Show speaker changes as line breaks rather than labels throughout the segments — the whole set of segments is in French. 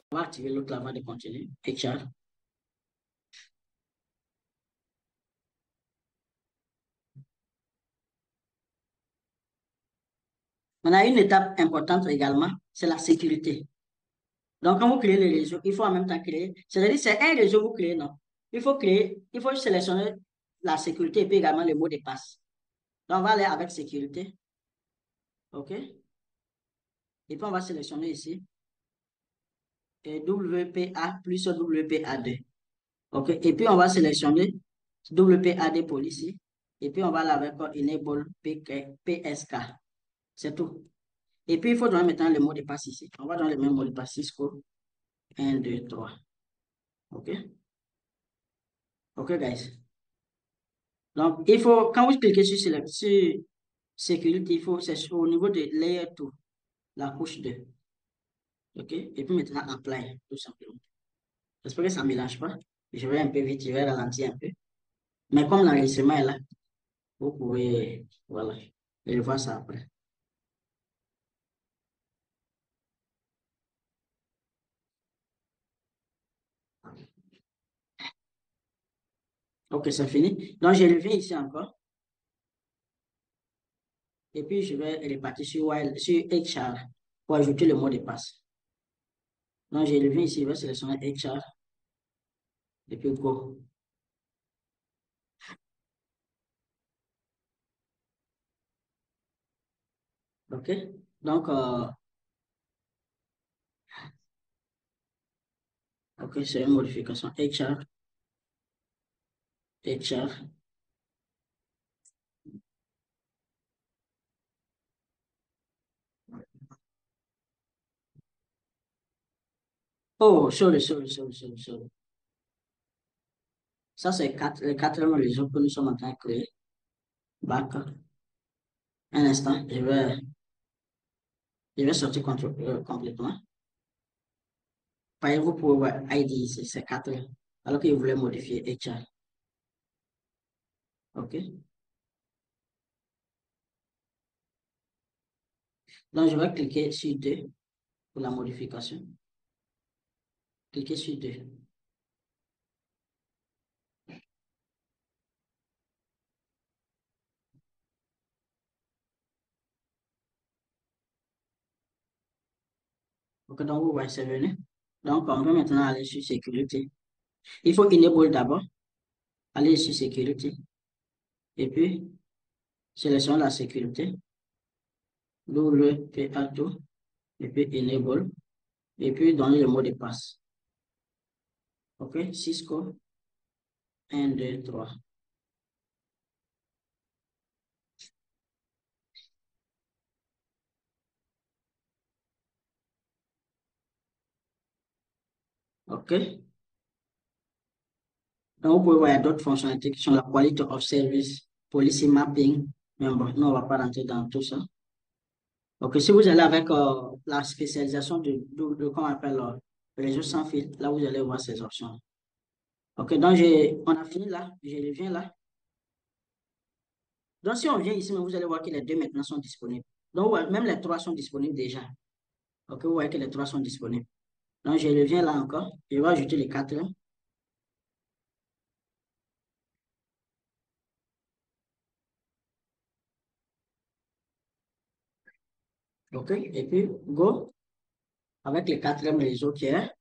On va activer l'autre avant de continuer. HR. On a une étape importante également, c'est la sécurité. Donc, quand vous créez le réseau, il faut en même temps créer. C'est-à-dire, c'est un réseau que vous créez, non? Il faut sélectionner la sécurité et puis également le mot de passe. Donc, on va aller avec sécurité. OK? Et puis, on va sélectionner ici WPA plus WPA2. OK? Et puis, on va sélectionner WPA2 Policy. Et puis, on va aller avec Enable PSK. C'est tout. Et puis, il faut donner maintenant le mot de passe ici. On va donner le même mot de passe Cisco. 1, 2, 3. OK? OK, guys. Donc, il faut, quand vous cliquez sur sécurité, c'est au niveau de Layer 2, la couche 2. OK? Et puis maintenant, Apply, tout simplement. J'espère que ça ne mélange pas. Je vais un peu vite, je vais ralentir un peu. Mais comme l'enregistrement est là, vous pouvez, voilà, je voir ça après. OK, c'est fini. Donc, je reviens ici encore. Et puis, je vais repartir sur HR pour ajouter le mot de passe. Donc, je reviens ici, je vais sélectionner HR. Et puis, Go. OK? Donc, OK, c'est une modification. HR. Oh, sorry. Ça, c'est le quatrième réseau que nous sommes en train de créer. Back. Un instant, je vais sortir complètement. Par exemple, vous pouvez voir ID ici, c'est 4. Alors qu'il voulait modifier HR. OK? Donc, je vais cliquer sur 2 pour la modification. Cliquez sur 2. OK, donc vous voyez, c'est venu. Donc, on va maintenant aller sur sécurité. Il faut enable d'abord. Aller sur sécurité. Et puis, sélectionner la sécurité. WPA2. Et puis, enable. Et puis, donner le mot de passe. OK, Cisco. 1, 2, 3. OK. Donc, vous pouvez voir, il y a d'autres fonctionnalités qui sont la quality of service, policy mapping. Mais bon, nous, on ne va pas rentrer dans tout ça. OK, si vous allez avec la spécialisation comment on appelle, le réseau sans fil, là, vous allez voir ces options. OK, donc, on a fini là. Je reviens là. Donc, si on vient ici, vous allez voir que les deux maintenant sont disponibles. Donc, ouais, même les 3 sont disponibles déjà. OK, vous voyez que les 3 sont disponibles. Donc, je reviens là encore. Je vais ajouter les 4. OK, et puis, go avec le 4e réseau qui est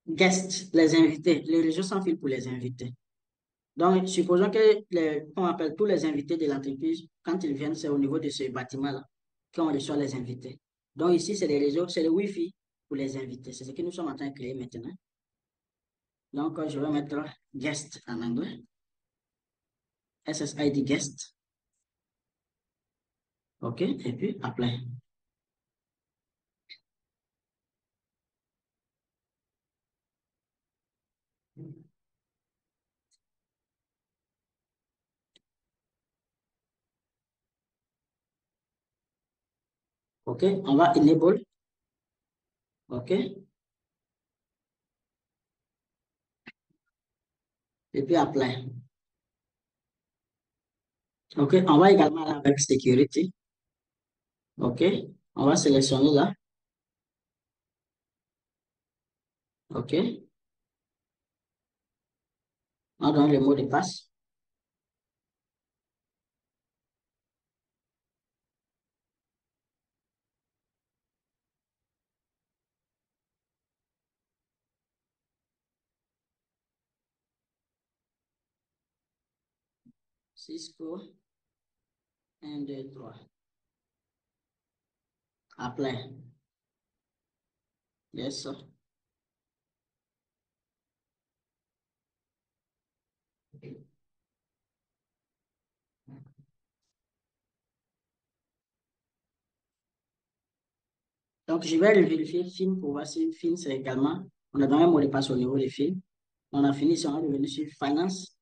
guests, les invités, le réseau sans fil pour les invités. Donc, supposons que, on appelle tous les invités de l'entreprise, quand ils viennent, c'est au niveau de ce bâtiment-là qu'on reçoit les invités. Donc, ici, c'est les réseaux, c'est le Wi-Fi pour les invités. C'est ce que nous sommes en train de créer maintenant. Donc, je vais mettre guest en anglais. SSID guest. OK, et puis apply. OK, on va enable. OK, et puis apply. OK, on va également aller avec security. OK, On va sélectionner là. OK. On donne le mot de passe. Cisco 1, 2, 3. Apply. Yes. Donc, je vais vérifier film pour voir si film c'est également. On a donné un mot de passe au niveau des films. On a fini, si on est revenu sur Finance.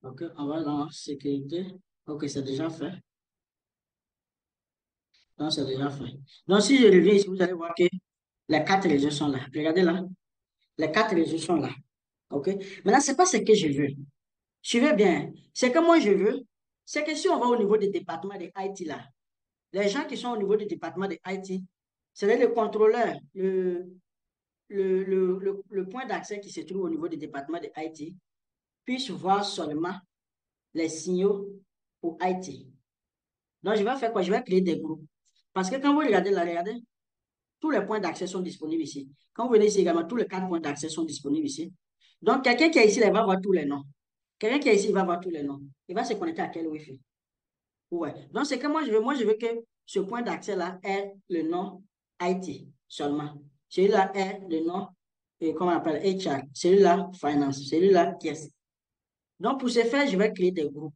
OK, on va dans sécurité. OK, c'est déjà fait. Donc, c'est déjà fait. Donc, si je reviens ici, vous allez voir que les quatre réseaux sont là. Regardez là. Les quatre réseaux sont là. OK? Maintenant, ce n'est pas ce que je veux. Suivez bien. Ce que moi je veux, c'est que si on va au niveau des départements de IT là, les gens qui sont au niveau du département de IT, c'est le contrôleur, le point d'accès qui se trouve au niveau du département de IT, puisse voir seulement les signaux pour IT. Donc, je vais faire quoi? Je vais créer des groupes. Parce que quand vous regardez là, regardez, tous les points d'accès sont disponibles ici. Quand vous venez ici également, tous les quatre points d'accès sont disponibles ici. Donc, quelqu'un qui est ici, il va voir tous les noms. Quelqu'un qui est ici, il va voir tous les noms. Il va se connecter à quel Wi-Fi? Ouais. Donc, c'est que moi, je veux que ce point d'accès-là ait le nom IT seulement. Celui-là est le nom, comment on appelle, HR. Celui-là, Finance. Celui-là, Caisse. Donc, pour ce faire, je vais créer des groupes.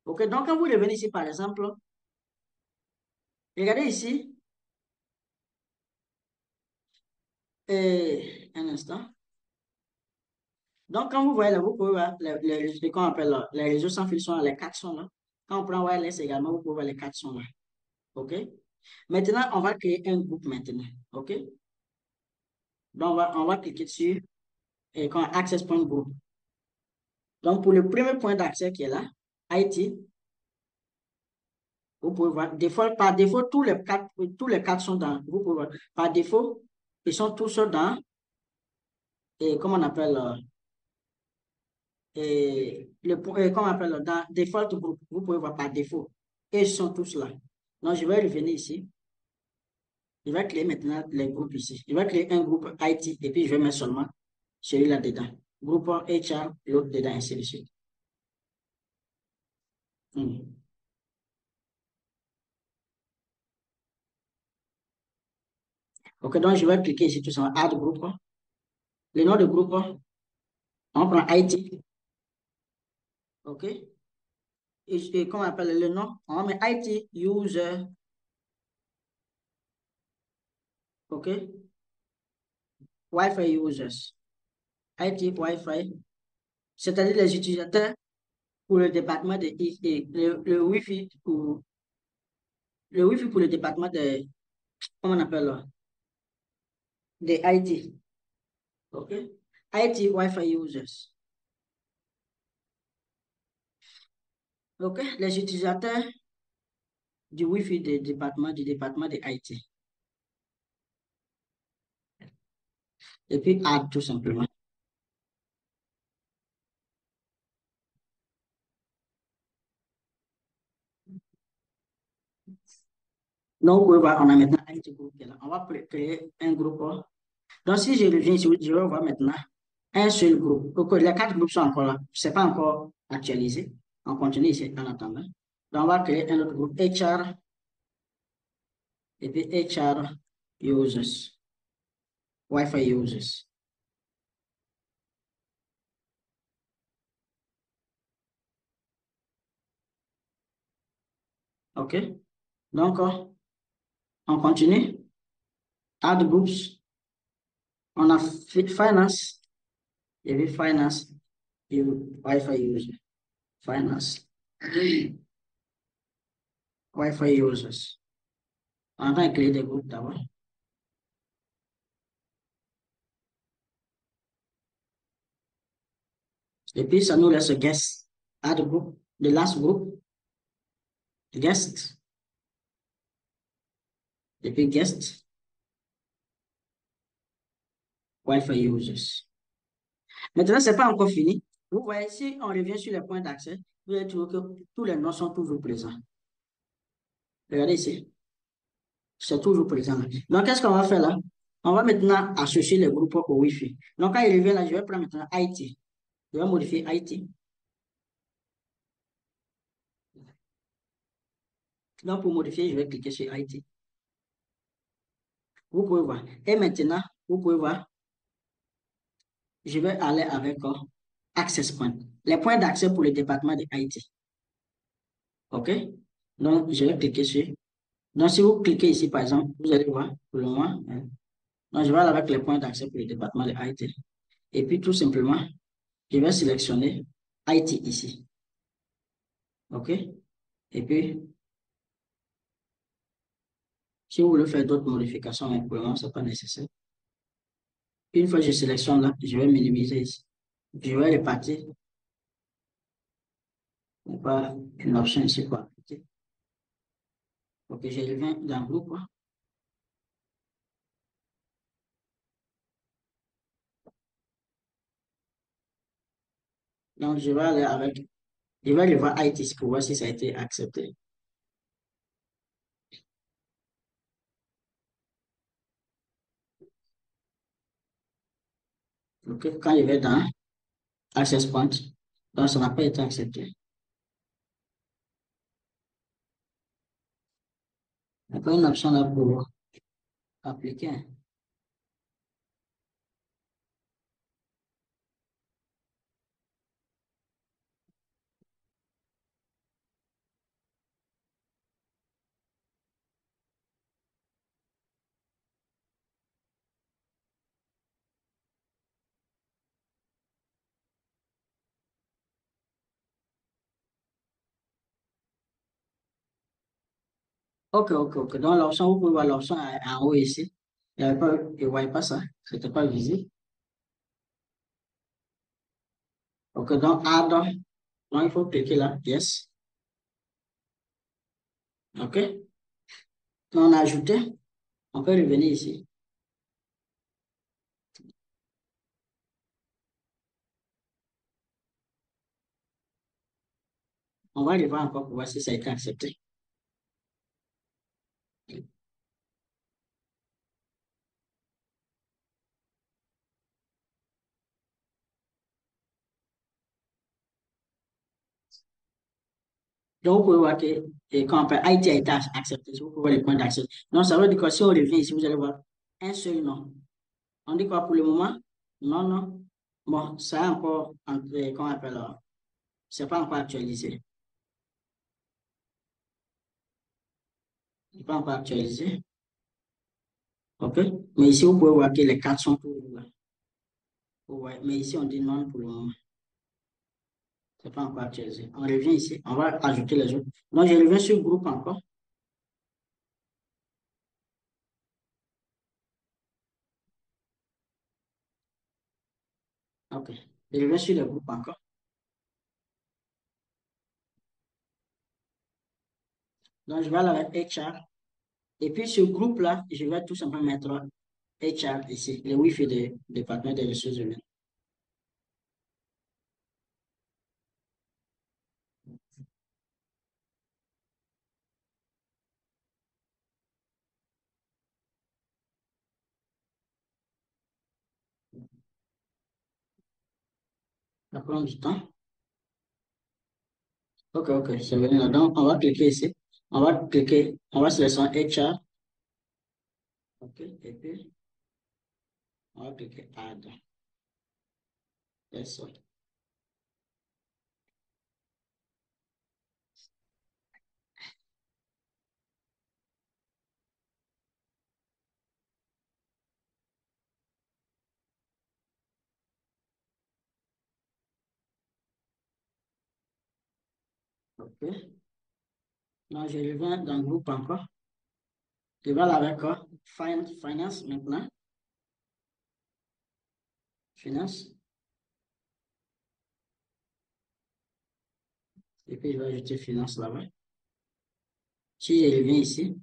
OK? Donc, quand vous revenez ici, par exemple, regardez ici, un instant. Donc, quand vous voyez là, vous pouvez voir comment on appelle là, les réseaux sans fil sont là, les quatre sont là. Quand on prend wireless également, vous pouvez voir les quatre sont là. OK? Maintenant, on va créer un groupe maintenant. OK? Donc, on va cliquer dessus et quand Access Point Group. Donc, pour le premier point d'accès qui est là, IT, vous pouvez voir, par défaut, tous les quatre sont dans, vous pouvez voir, par défaut, ils sont tous dans, et comment on appelle, comment on appelle, dans Default Group, vous pouvez voir par défaut. Et ils sont tous là. Donc, je vais revenir ici. Je vais créer maintenant les groupes ici. Je vais créer un groupe IT et puis je vais mettre seulement celui-là dedans. Groupe HR, l'autre dedans, ainsi de suite. OK, donc je vais cliquer ici tout simplement, Add Group. Le nom de groupe, on prend IT. OK? Comment on appelle le nom? On met IT User. OK? Wi-Fi Users. IT Wi-Fi. C'est-à-dire les utilisateurs pour le département de le Wi-Fi pour le département de, comment on appelle là? De IT. OK? IT Wi-Fi Users. OK? Les utilisateurs du Wi-Fi du département de IT. Et puis add tout simplement. Donc, vous pouvez voir, on a maintenant un petit groupe qui est là. On va créer un groupe. Donc, si je reviens ici, je vais voir maintenant un seul groupe. Donc, les quatre groupes sont encore là. Ce n'est pas encore actualisé. On continue ici en attendant. Donc, on va créer un autre groupe HR et puis HR users, Wi-Fi users. OK? Donc, on continue. Add groups. On a finance, et puis finance, et Wi-Fi user. Finance. Wi-Fi users. On va créer des groupes d'abord. Et puis, ça nous laisse guest. Add group. The last group. Guest. Et puis guest. Wi-Fi users. Maintenant, ce n'est pas encore fini. Vous voyez, si on revient sur les points d'accès, vous allez trouver que tous les noms sont toujours présents. Regardez ici. C'est toujours présent là. Donc, qu'est-ce qu'on va faire là? On va maintenant associer les groupes au Wi-Fi. Donc, quand il revient là, je vais prendre maintenant IT. Je vais modifier IT. Donc, pour modifier, je vais cliquer sur IT. Vous pouvez voir. Et maintenant, vous pouvez voir, je vais aller avec Access Point. Les points d'accès pour le département de IT. OK? Donc, je vais cliquer sur. Donc, si vous cliquez ici, par exemple, vous allez voir pour le moment. Hein. Donc, je vais aller avec les points d'accès pour le département de IT. Et puis, tout simplement, je vais sélectionner IT ici. OK? Et puis, si vous voulez faire d'autres modifications, mais pour le moment, ce n'est pas nécessaire. Une fois que je sélectionne là, je vais minimiser ici. Je vais répartir. Pas une option ici pour appliquer. Ok, je reviens dans le groupe. Donc, je vais aller avec, je vais aller voir IT pour voir si ça a été accepté. Ok, quand je vais dans Access Point, donc ça n'a pas été accepté. Il n'y a pas une option là pour appliquer. Ok, ok, ok. Donc, l'option, vous pouvez voir l'option en haut ici. Il n'y avait pas, je ne voyais pas ça. Ce n'était pas visible. Ok, donc, add. Donc, il faut cliquer là. Yes. Ok. Donc, on a ajouté. On peut revenir ici. On va aller voir encore pour voir si ça a été accepté. Donc, vous pouvez voir que quand on appelle IT a été accepté, vous pouvez voir les points d'accès. Donc, ça veut dire que si on revient ici, vous allez voir un seul nom. On dit quoi pour le moment? Non, non. Bon, ça a encore, comment on appelle, c'est pas encore actualisé. C'est pas encore actualisé. OK? Mais ici, vous pouvez voir que les quatre sont toujours là. Ouais, mais ici, on dit non pour le moment. C'est pas encore actualisé. On revient ici. On va ajouter les autres. Donc, je reviens sur le groupe encore. OK. Je reviens sur le groupe encore. Donc, je vais aller avec HR. Et puis, ce groupe-là, je vais tout simplement mettre HR ici, le Wi-Fi du département des ressources humaines. Ça prend du temps. OK, OK, c'est venu là. Donc, on va cliquer ici. On va cliquer, on va sélectionner HR. OK, et puis, on va cliquer Add. Yes, sir. OK. Donc, je reviens dans le groupe encore. Je vais aller avec finance maintenant. Finance. Et puis, je vais ajouter finance là-bas. Si je reviens ici,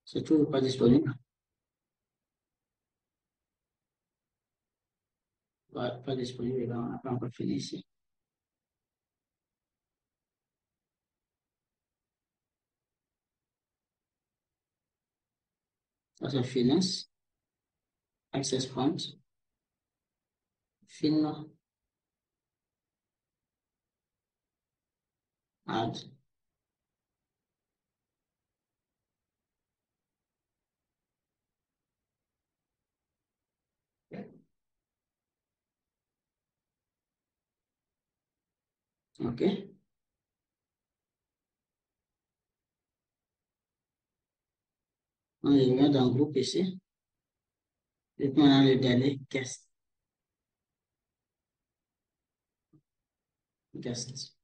c'est toujours pas disponible. Pas disponible, donc on n'a pas encore fini ici. Ça, c'est finance, access point, fin, add. OK. On revient dans le groupe ici. Et puis, on a le dernier guest. Guest.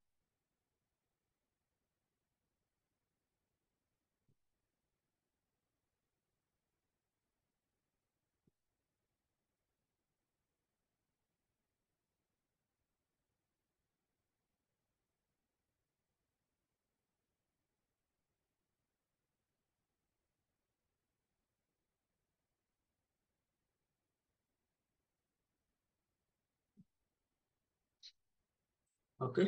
OK.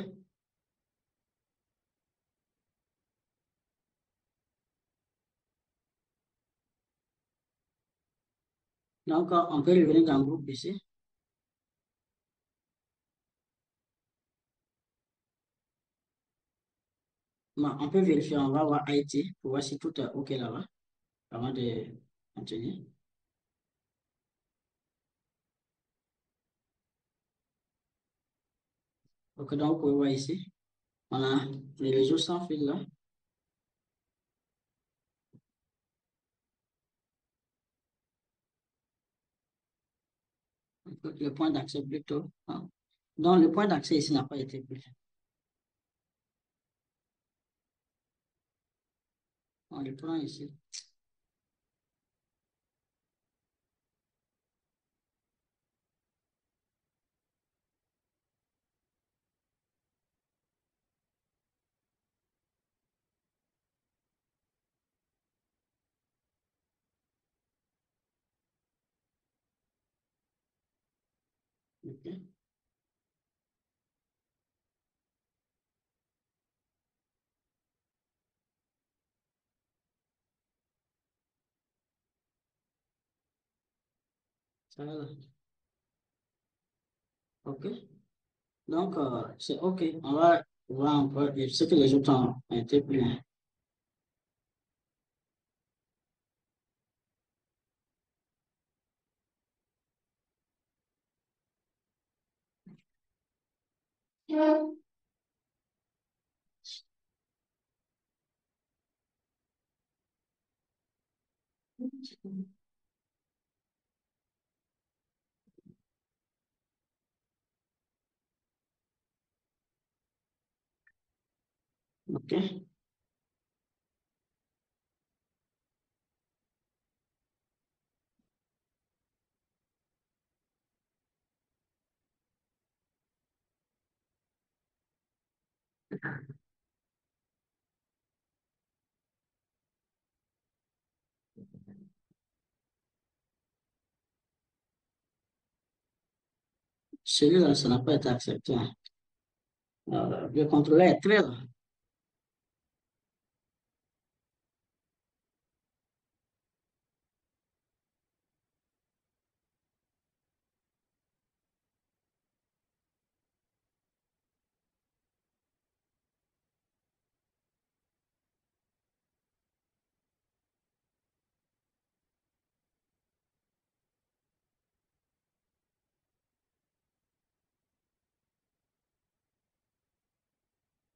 Donc, on peut revenir dans le groupe ici. Bon, on peut vérifier, on va voir IT pour voir si tout est OK là-bas avant de continuer. OK, donc, vous pouvez voir ici, on a les réseaux sans fil là. Le point d'accès plutôt, hein. Donc, le point d'accès ici n'a pas été pris. On le prend ici. OK. Ça va là. OK. Donc, c'est OK. On va voir un peu ce que les autres ont été pris. OK. Celui-là, ça n'a pas été accepté. Le contrôleur est très là.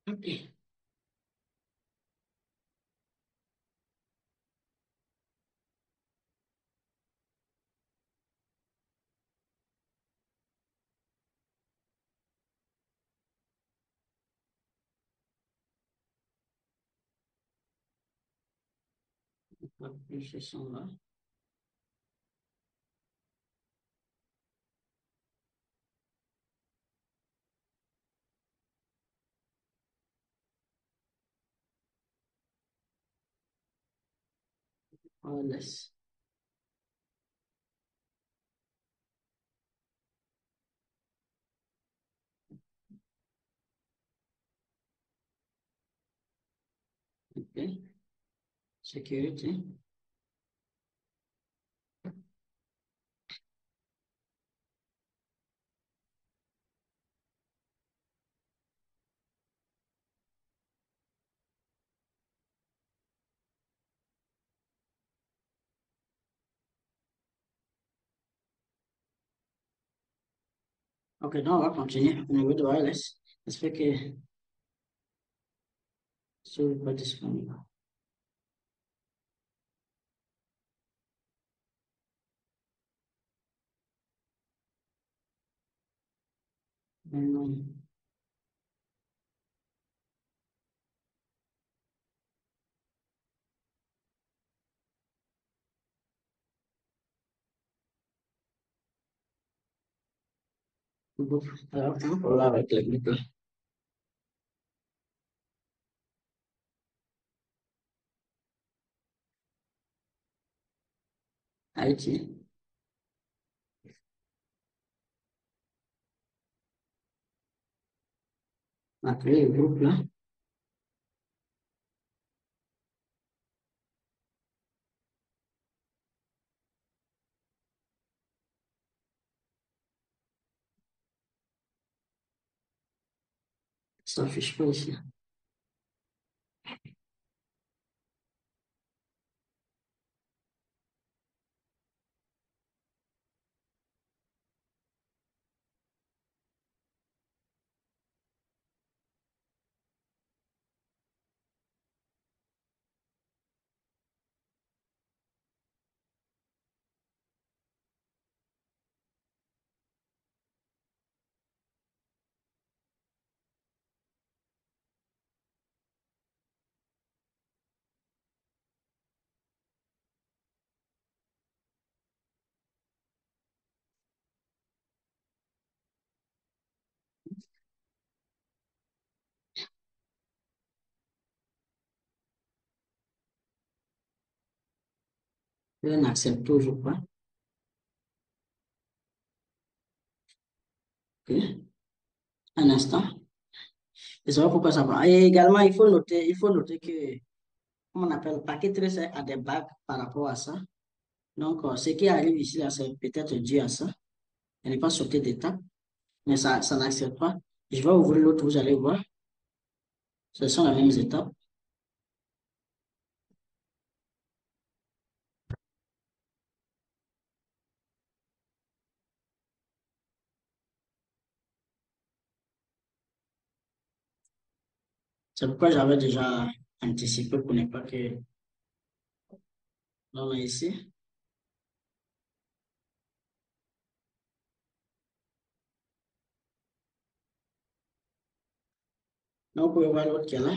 OK. Plus ce son là. On laisse. OK. Sécurité. OK, donc on va continuer au niveau de wireless. J'espère que ce n'est pas disponible. Maintenant, alors, un problème avec le groupe là. Haïti. On a créé le groupe là. Ça s'affiche pas ici. Je n'accepte toujours pas. OK. Un instant. Je ne sais pas pourquoi ça va. Et également, il faut noter que, comme on appelle, paquet très a des bugs par rapport à ça. Donc, ce qui arrive ici, là, c'est peut-être dû à ça. Elle n'est pas sauté d'étape, mais ça n'accepte pas. Je vais ouvrir l'autre, vous allez voir. Ce sont les mêmes étapes. C'est pourquoi j'avais déjà anticipé pour ne pas que l'on est ici. Donc, vous pouvez voir l'autre qui est là.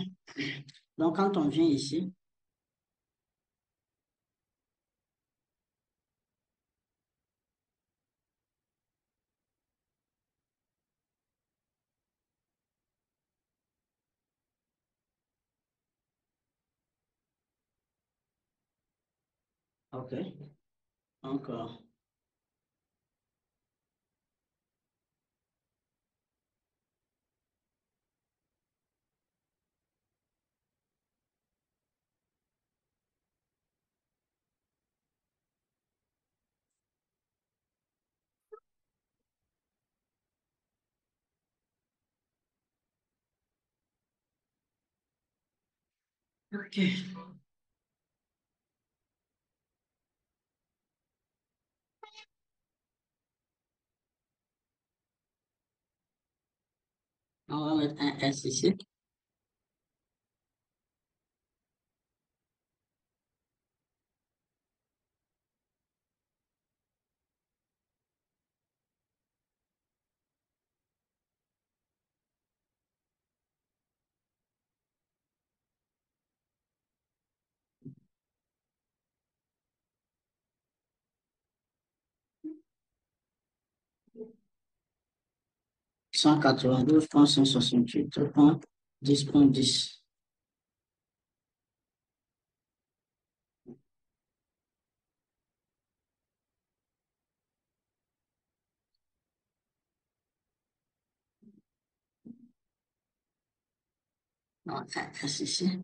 Donc, quand on vient ici, OK. Donc, OK. On va mettre un S ici. 192.168.10.10. Non, c'est ici.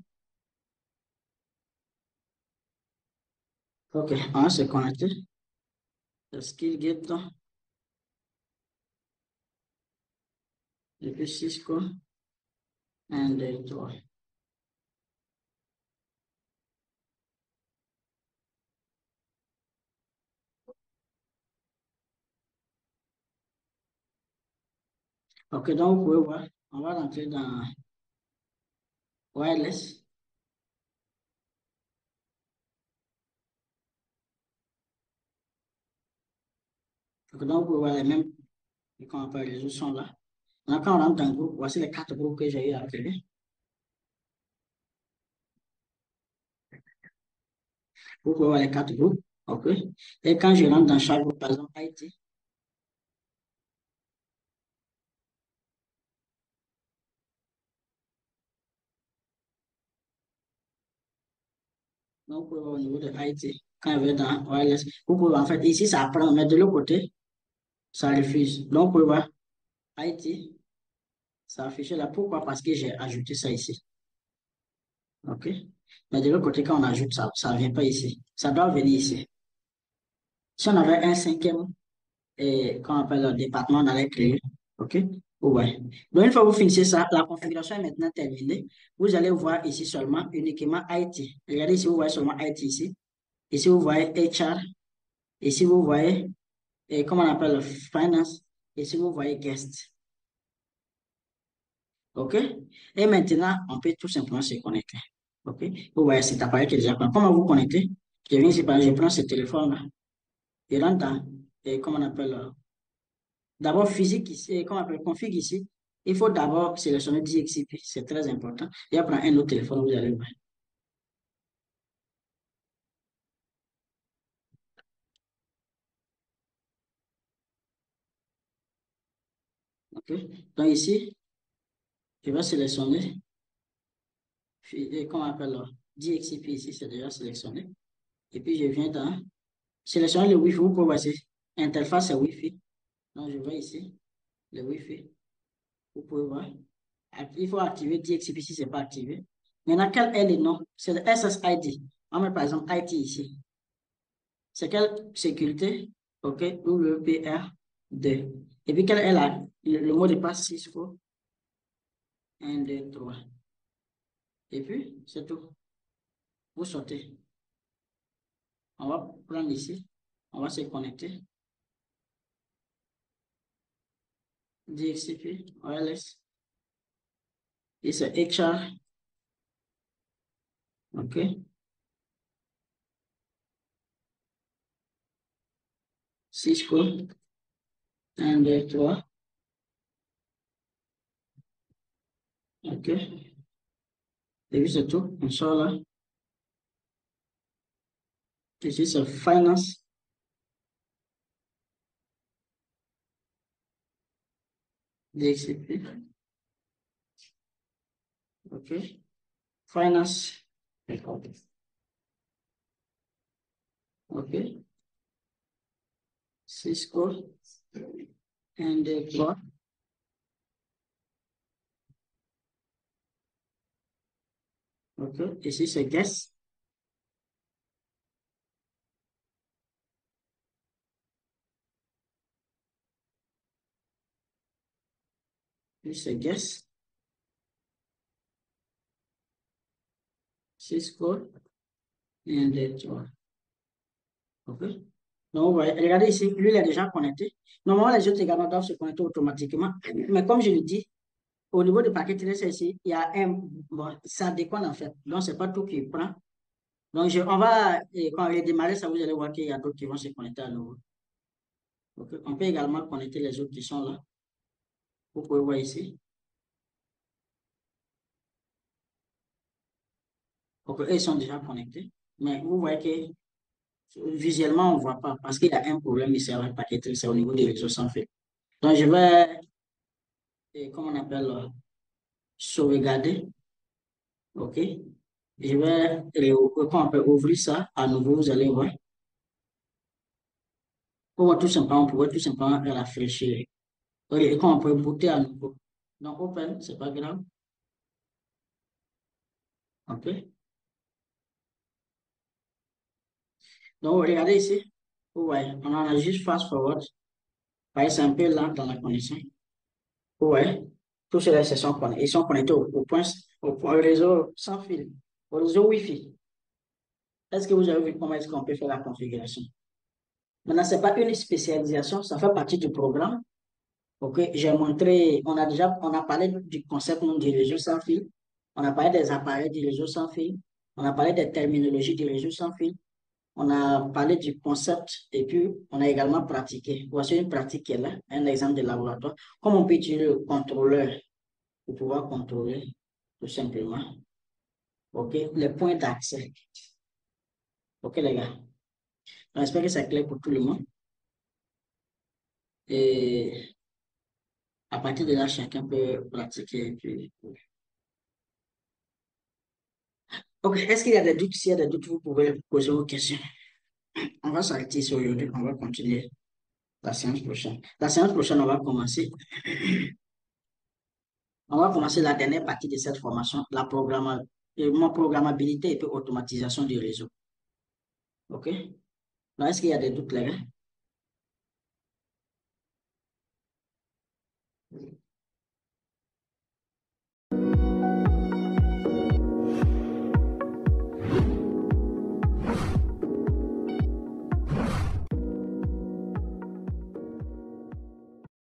OK, on va se connecter. Le Skillgate. Et puis Cisco. 1, 2, 3. OK, donc vous pouvez voir, on va rentrer dans wireless. Donc vous pouvez voir les mêmes, comment on appelle, les autres sont là. Maintenant, quand on rentre dans le groupe, voici les 4 groupes que j'ai eu à créer. Vous pouvez voir les 4 groupes. OK. Et quand je rentre dans chaque groupe, par exemple, IT, donc vous pouvez voir au niveau de IT, quand je vais dans wireless, vous pouvez voir, en fait, ici, ça prend, mais de l'autre côté, ça refuse. Donc, vous pouvez voir IT, ça affiche là. Pourquoi? Parce que j'ai ajouté ça ici. OK. Mais de l'autre côté, quand on ajoute ça, ça ne vient pas ici. Ça doit venir ici. Si on avait un cinquième, et qu'on appelle le département, on allait créer. OK? Ouais. Donc, une fois que vous finissez ça, la configuration est maintenant terminée. Vous allez voir ici seulement uniquement IT. Regardez ici, vous voyez seulement IT ici. Ici, vous voyez HR. Ici, vous voyez, comment on appelle le finance. Ici, vous voyez guest. OK? Et maintenant, on peut tout simplement se connecter. OK? Vous voyez cet appareil qui est déjà connecté. Comment vous connectez? Je viens ici, je prends ce téléphone-là. Je rentre dans, comment on appelle, d'abord physique ici, comment on appelle, config ici. Il faut d'abord sélectionner DXCP. C'est très important. Et après, un autre téléphone, vous allez voir. OK? Donc ici, je vais sélectionner, comment on appelle, DXCP ici, c'est déjà sélectionné. Et puis, je viens dans, sélectionner le Wi-Fi. Vous pouvez voir ici. Interface, c'est Wi-Fi. Donc, je vais ici, le Wi-Fi. Vous pouvez voir. Il faut activer DXCP si ce n'est pas activé. Maintenant, quel est le nom? C'est le SSID. On met par exemple IT ici. C'est quelle sécurité? OK, WPR2. Et puis, quel est le mot de passe Cisco? 1, 2, 3. Et puis, c'est tout. Vous sortez. On va prendre ici. On va se connecter. DXCP, wireless. Et c'est HR. OK. Cisco. 1, 2, 3. OK. Et puis, c'est tout. On sort là. Ici, c'est finance. DXCP. OK. Finance. OK. Cisco. 1, 2, 3. OK. Ici, c'est guest. Ici, c'est guest. Cisco. 1, 2, 3. OK. Donc, vous voyez, regardez ici, lui, il est déjà connecté. Normalement, les autres également doivent se connecter automatiquement. Mais comme je le dis, au niveau du paquet TLS ici, il y a un, bon, ça déconne en fait. Donc, c'est pas tout qui prend. Donc, on va, quand on va démarrer ça, vous allez voir qu'il y a d'autres qui vont se connecter à nouveau. OK. On peut également connecter les autres qui sont là. Vous pouvez voir ici. OK, eux, ils sont déjà connectés. Mais vous voyez que visuellement, on ne voit pas parce qu'il y a un problème ici avec le paquet TLS, c'est au niveau des réseaux sans fil. Donc, je vais et comment on appelle, sauvegarder. OK. Je vais, quand on peut ouvrir ça à nouveau, vous allez voir. On va tout simplement, on pourrait tout simplement rafraîchir. OK, et quand on peut booter à nouveau. Donc, open, c'est pas grave. OK. Donc, regardez ici. Ouais, on en a juste fast forward. Ouais, c'est un peu lent dans la connexion. Ouais, tous ceux-là, ils sont connectés au réseau sans fil, au réseau Wi-Fi. Est-ce que vous avez vu comment est-ce qu'on peut faire la configuration? Maintenant, ce n'est pas une spécialisation, ça fait partie du programme. OK, j'ai montré, on a parlé du concept du réseau sans fil, on a parlé des appareils du réseau sans fil, on a parlé des terminologies du réseau sans fil, on a parlé du concept et puis on a également pratiqué. Voici une pratique qui est là, un exemple de laboratoire. Comment on peut utiliser le contrôleur pour pouvoir contrôler tout simplement. OK, les points d'accès. OK, les gars. J'espère que c'est clair pour tout le monde. Et à partir de là, chacun peut pratiquer. Et puis... OK, est-ce qu'il y a des doutes? S'il y a des doutes, vous pouvez poser vos questions. On va s'arrêter ici aujourd'hui. On va continuer la séance prochaine. La séance prochaine, on va commencer la dernière partie de cette formation, programmabilité et puis automatisation du réseau. OK? Donc, est-ce qu'il y a des doutes, les gars?